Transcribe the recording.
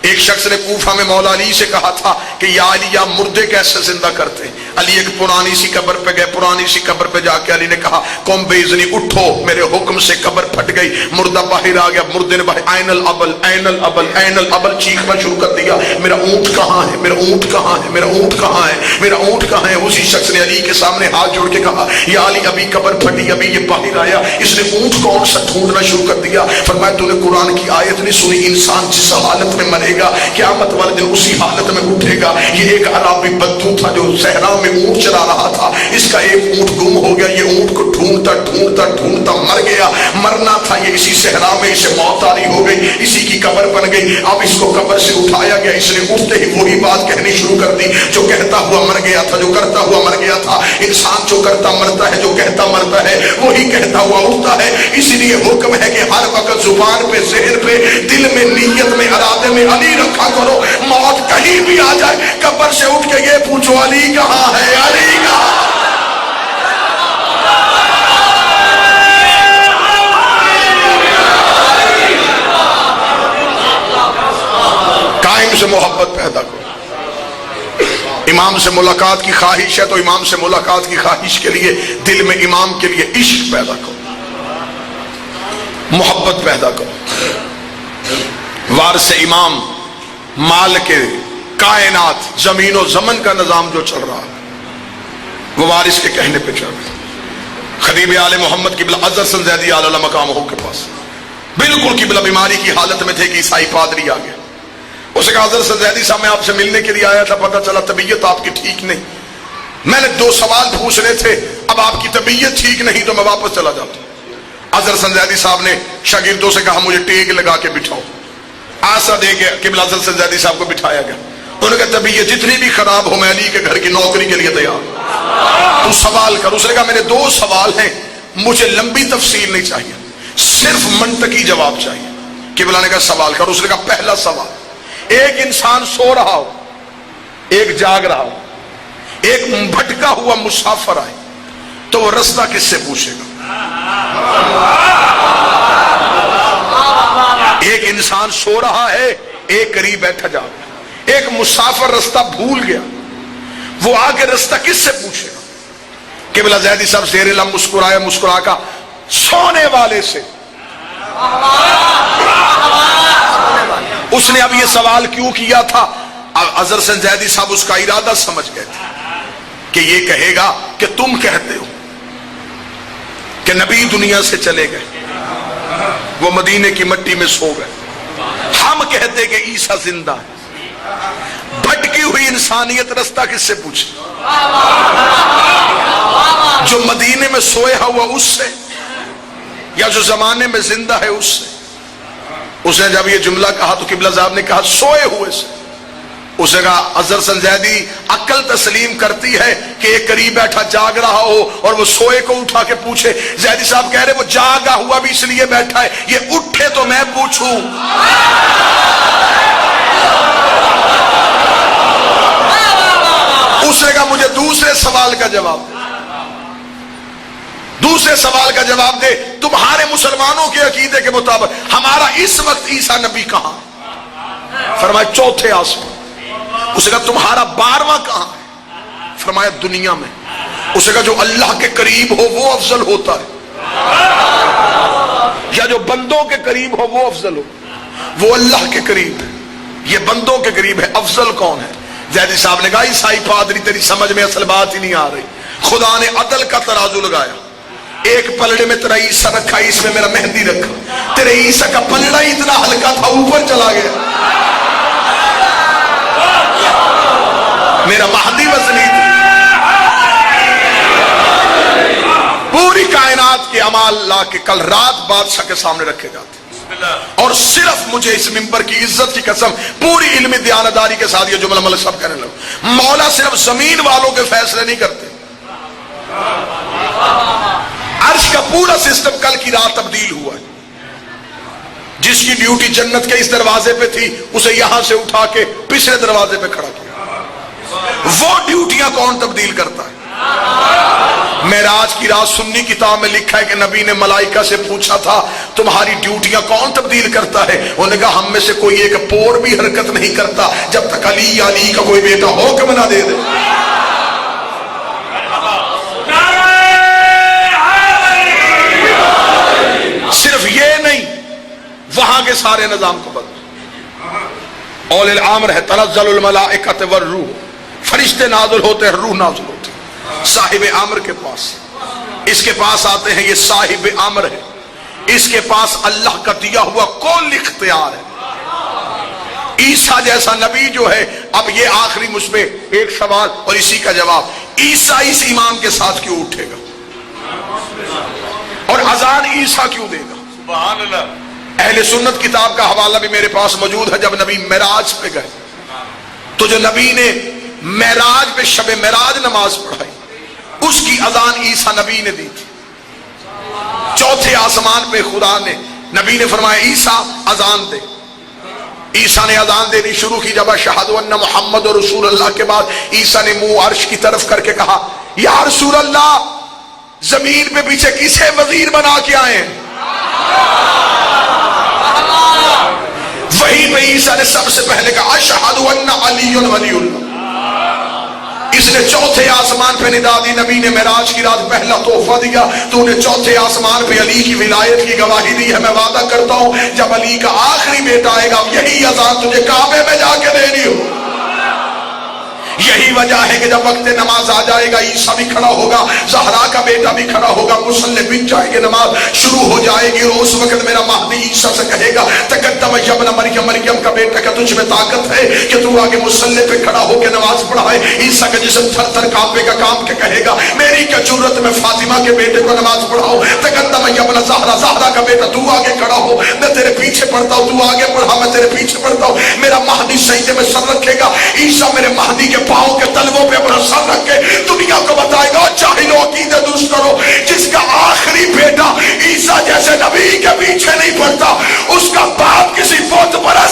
ایک شخص نے کوفہ میں مولا علی سے کہا تھا کہ یا علی یا مردے کیسے زندہ کرتے ہیں؟ علی ایک پرانی سی قبر پہ گئے، پرانی سی قبر پہ جا کے علی نے کہا قوم بے اذنی اٹھو، میرے حکم سے قبر پھٹ گئی، مردہ باہر آ گیا، مردے نے باہر این الابل این الابل این الابل چیخنا شروع کر دیا، میرا اونٹ کہاں ہے، میرا اونٹ کہاں ہے، میرا اونٹ کہاں ہے، میرا اونٹ کہاں ہے؟ اسی شخص نے علی کے سامنے ہاتھ جوڑ کے کہا یا علی ابھی قبر پھٹی، ابھی یہ باہر آیا، اس نے اونٹ کون سا ڈھونڈنا شروع کر دیا۔ فرمایا تو نے قرآن کی آیت نہیں سنی، انسان جس حالت میں مرے گا قیامت والے دن اسی حالت میں اٹھے گا۔ یہ ایک عربی بدو تھا جو صحرا میں اونٹ چلا رہا تھا، اس کا ایک اونٹ گم ہو گیا، یہ اونٹ کو ڈھونڈتا ڈھونڈتا ڈھونڈتا مر گیا، مرنا تھا یہ اسی صحرا میں، اسے موت آری ہو گئی، اسی کی قبر بن گئی۔ اب اس کو قبر سے اٹھایا گیا، اس نے اٹھتے ہی وہی بات کہنی شروع کر دی جو کہتا ہوا مر گیا تھا، جو کرتا ہوا مر گیا تھا۔ انسان جو کرتا مرتا ہے، جو کہتا مرتا ہے، وہی کہتا ہوا اٹھتا ہے۔ اسی لیے حکم ہے کہ ہر وقت زبان پہ، ذہن پہ، دل میں، نیت میں، ارادے میں علی رکھا کرو، موت کہیں بھی آ جائے قبر سے اٹھ کے یہ پوچھو علی کہاں ہے، علی کہاں ہے۔ قائم سے محبت پیدا کرو۔ امام سے ملاقات کی خواہش ہے تو امام سے ملاقات کی خواہش کے لیے دل میں امام کے لیے عشق پیدا کرو، محبت پیدا کرو۔ وارث امام مال کے کائنات، زمین و زمن کا نظام جو چل رہا وہ وارث کے کہنے پہ چل رہا۔ خطیب آل محمد قبلہ اظہر سنزیدی علیہ مقام ہو کے پاس بالکل قبلہ بیماری کی حالت میں تھے کہ عیسائی پادری آ گیا۔ اس نے کہا اظہر سنزیدی صاحب میں آپ سے ملنے کے لیے آیا تھا، پتہ چلا طبیعت آپ کی ٹھیک نہیں، میں نے 2 سوال پوچھنے تھے، اب آپ کی طبیعت ٹھیک نہیں تو میں واپس چلا جاتا ہوں۔ اظہر سنزیدی صاحب نے شاگردوں سے کہا مجھے ٹیک لگا کے بٹھاؤ، آسا دے کے قبلہ اظہر سنزیدی صاحب کو بٹھایا گیا۔ انہوں نے کہا طبیعت جتنی بھی خراب ہو میں علی کے گھر کی نوکری کے لیے تیار، تو سوال کر۔ اس نے کہا میرے 2 سوال ہیں، مجھے لمبی تفصیل نہیں چاہیے، صرف منطقی جواب چاہیے۔ قبلہ نے کہا سوال کر۔ اس نے کہا پہلا سوال، ایک انسان سو رہا ہو، ایک جاگ رہا ہو، ایک بھٹکا ہوا مسافر آئے تو وہ رستہ کس سے پوچھے گا؟ ایک انسان سو رہا ہے، ایک قریب بیٹھا جا رہا ہے، ایک مسافر رستہ بھول گیا، وہ آگے رستہ کس سے پوچھے گا؟ قبلہ زیدی صاحب زیر لم مسکرایا، مسکرا کا سونے والے سے۔ اس نے اب یہ سوال کیوں کیا تھا؟ اظہر سنزیدی صاحب اس کا ارادہ سمجھ گئے تھے کہ یہ کہے گا کہ تم کہتے ہو کہ نبی دنیا سے چلے گئے، وہ مدینے کی مٹی میں سو گئے، ہم کہتے کہ عیسیٰ زندہ ہے۔ بھٹکی ہوئی انسانیت رستہ کس سے پوچھے؟ جو مدینے میں سویا ہوا اس سے، یا جو زمانے میں زندہ ہے اس سے؟ اس نے جب یہ جملہ کہا تو قبلہ صاحب نے کہا سوئے ہوئے سے۔ اس نے کہا اظہر سنزیدی عقل تسلیم کرتی ہے کہ ایک قریب بیٹھا جاگ رہا ہو اور وہ سوئے کو اٹھا کے پوچھے۔ زیدی صاحب کہہ رہے وہ جاگا ہوا بھی اس لیے بیٹھا ہے، یہ اٹھے تو میں پوچھوں۔ اس نے کہا مجھے دوسرے سوال کا جواب دے، دوسرے سوال کا جواب دے، تمہارے مسلمانوں کے عقیدے کے مطابق ہمارا اس وقت عیسیٰ نبی کہاں؟ فرمایا چوتھے آسمان۔ اس نے کہا تمہارا 12واں کہاں ہے؟ فرمایا دنیا میں۔ اس نے کہا جو اللہ کے قریب ہو وہ افضل ہوتا ہے یا جو بندوں کے قریب ہو وہ افضل ہو؟ وہ اللہ کے قریب ہے، یہ بندوں کے قریب ہے، افضل کون ہے؟ زیدی صاحب نے کہا عیسائی پادری تیری سمجھ میں اصل بات ہی نہیں آ رہی، خدا نے عدل کا ترازو لگایا، ایک پلڑے میں تیرا عیسیٰ رکھا، اس میں میرا مہدی رکھا، تیرے عیسیٰ کا پلڑا ہی اتنا ہلکا تھا اوپر چلا گیا، میرا مہدی وزنی تھا۔ پوری کائنات کے اعمال لا کے کل رات بادشاہ کے سامنے رکھے جاتے، اور صرف مجھے اس منبر کی عزت کی قسم پوری علمی دیانتداری کے ساتھ یہ جملہ ملک سب کہنے لگا، مولا صرف زمین والوں کے فیصلے نہیں کرتے، عرش کا پورا سسٹم کل کی رات تبدیل ہوا ہے۔ جس کی ڈیوٹی جنت کے اس دروازے پہ تھی اسے یہاں سے اٹھا کے پچھلے دروازے پہ کھڑا کیا۔ وہ ڈیوٹیاں کون تبدیل کرتا ہے؟ معراج کی رات سنی کتاب میں لکھا ہے کہ نبی نے ملائکہ سے پوچھا تھا تمہاری ڈیوٹیاں کون تبدیل کرتا ہے؟ انہوں نے کہا ہم میں سے کوئی ایک پور بھی حرکت نہیں کرتا جب تک علی کا کوئی بیٹا حکم نہ دے دے۔ صرف یہ نہیں، وہاں کے سارے نظام کو بدل۔ اول الامر ہے تنزل الملائکۃ والروح، فرشتے نازل ہوتے ہیں، روح نازل ہوتے ہیں صاحب امر کے پاس۔ اس کے پاس آتے ہیں، یہ صاحب امر ہے، اس کے پاس اللہ کا دیا ہوا کل اختیار ہے۔ عیسیٰ جیسا نبی جو ہے، اب یہ آخری مجھ پہ ایک سوال اور اسی کا جواب، عیسیٰ اس ایمان کے ساتھ کیوں اٹھے گا اور اذان عیسیٰ کیوں دے گا؟ سبحان اللہ۔ اہل سنت کتاب کا حوالہ بھی میرے پاس موجود ہے۔ جب نبی معراج پہ گئے تو جو نبی نے معراج پہ شب معراج نماز پڑھائی، اس کی اذان عیسیٰ نبی نے دی تھی۔ چوتھے آسمان پہ خدا نے، نبی نے فرمایا عیسیٰ اذان دے۔ عیسیٰ نے اذان دینی شروع کی۔ جب اشہد ان محمد رسول اللہ کے بعد عیسیٰ نے منہ عرش کی طرف کر کے کہا یا رسول اللہ، زمین پہ پیچھے کسے وزیر بنا کے آئے ہیں؟ وہیں پہ عیسیٰ نے سب سے پہلے کہا اشہد ان علی ولی اللہ۔ اس نے چوتھے آسمان پہ ندا دی۔ نبی نے معراج کی رات پہلا تحفہ دیا تو انہیں چوتھے آسمان پہ علی کی ولایت کی گواہی دی ہے۔ میں وعدہ کرتا ہوں جب علی کا آخری بیٹا آئے گا، یہی اذان تجھے کعبے میں جا کے دینی ہو۔ یہی وجہ ہے کہ جب وقت نماز آ جائے گا، عیسیٰ بھی کھڑا ہوگا، زہرا کا بیٹا بھی کھڑا ہوگا، مصلی بن جائے گی، نماز شروع ہو جائے گی، اور اس وقت میرا مہدی عیسیٰ سے کہے گا تقدم یا ابن مریم، مریم کا بیٹا کہ تجھ میں طاقت ہے کہ تو آگے مصلی پہ کھڑا ہو کے نماز پڑھائے۔ عیسیٰ کا جسم تھر تھر کانپے گا، کانپ کے کہے گا میری کیا جرت میں فاطمہ کے بیٹے کو نماز پڑھاؤ۔ تقدم یا ابن زہرا، زہرا کا بیٹا تو آگے کھڑا ہو، میں تیرے پیچھے پڑھتا ہوں، تو آگے پڑھا، میں تیرے پیچھے پڑھتا ہوں۔ میرا مہدی سجدے میں سر رکھے گا، عیسیٰ میرے مہدی کے پاؤں کے تلووں پہ اپنا سر رکھ کے دنیا کو بتائے گا جاہلو عقیدے درست کرو، جس کا آخری بیٹا عیسیٰ جیسے نبی کے پیچھے نہیں پڑتا، اس کا باپ کسی بت پرست